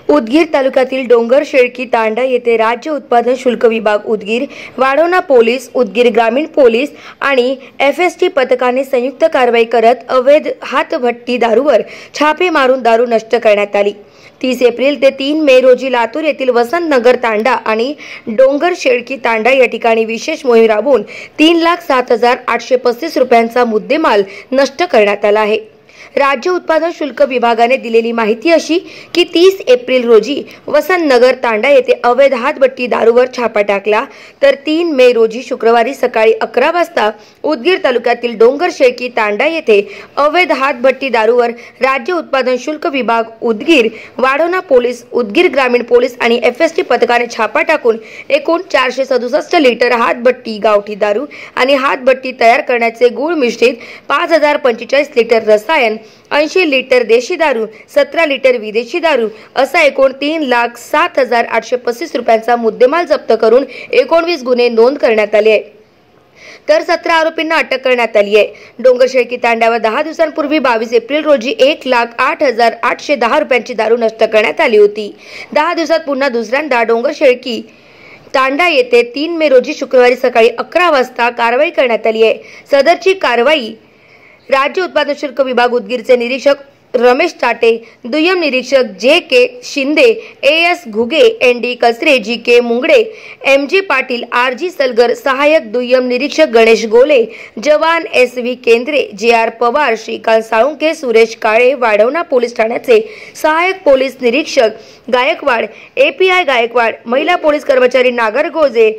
उदगीर तालुक्यातील डोंगर शेळकी तांडा येथे राज्य उत्पादन शुल्क विभाग उदगीर, वाढवणा पोलीस, उदगीर ग्रामीण पोलीस आणि FST पथकाने संयुक्त कारवाई करत अवैध हातभट्टी दारूवर छापे मारून दारू नष्ट करण्यात आली। 30 एप्रिल ते 3 मे रोजी लातूर येथील वसंतनगर तांडा आणि डोंगर शेळकी तांडा या ठिकाणी विशेष मोहीम राबवून 3,07,835 रुपयांचा मुद्देमाल नष्ट करण्यात आला आहे। राज्य उत्पादन शुल्क विभागाने दिलेली माहिती अशी की 30 एप्रिल रोजी वसंतनगर तांडा येथे अवैध हातभट्टी दारूवर छापा टाकला, तर 3 मे रोजी शुक्रवारी सकाळी 11 वाजता उदगीर तालुक्यातील डोंगर शेळकी तांडा येथे अवैध हातभट्टी दारूवर राज्य उत्पादन शुल्क विभाग उदगीर, वाढवणा पोलीस, उदगीर ग्रामीण पोलीस आणि FST पथकाने छापा टाकून एकूण 467 लिटर हातभट्टी गावठी दारू आणि हातभट्टी तयार करण्याचे गुळ मिश्रित 5,045 लिटर रसायन, 80 लिटर देशी दारू, 17 लिटर विदेशी दारू असा एकूण 3,07,835 रुपयांचा मुद्देमाल जप्त करून 19 गुन्हे नोंद करण्यात आले आहे, तर 17 आरोपींना अटक करण्यात आली आहे। डोंगर शेळकी तांड्यावर 10 दिवसांपूर्वी 22 एप्रिल रोजी 1,08,810 रुपयांची दारू नष्ट करण्यात आली होती। 10 दिवसात पुन्हा दुसऱ्यांदा डोंगर शेळकी तांडा येथे 3 मे रोजी शुक्रवारी सकाळी 11 वाजता कारवाई करण्यात आली आहे। सदरची कारवाई राज्य उत्पादन शुल्क विभाग उदगीरचे निरीक्षक रमेश टाटे, दुय्यम निरीक्षक JK Shinde, AS Ghuge, ND कचरे, GK मुंगडे, MG Patil, RG Salgar, सहाय्यक दुय्यम निरीक्षक गणेश गोले, जवान SV केंद्रे, JR पवार, श्रीकांत साळुंखे, सुरेश काळे, वाढवणा पोलीस ठाण्याचे सहाय्यक पोलीस निरीक्षक गायकवाड, API गायकवाड, महिला पोलीस कर्मचारी नागरगोजे,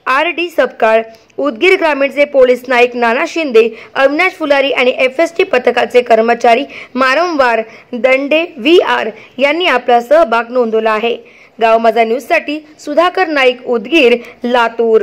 RD सपकाळ, उदगीर ग्रामीणचे पोलीस नाईक नाना शिंदे, अविनाश फुलारी आणि FST पथकाचे कर्मचारी मारंवार दंडे VR यांनी आपला सहभाग नोंदवला आहे। गाव माझा न्यूज साठी सुधाकर नाईक, उदगीर, लातूर।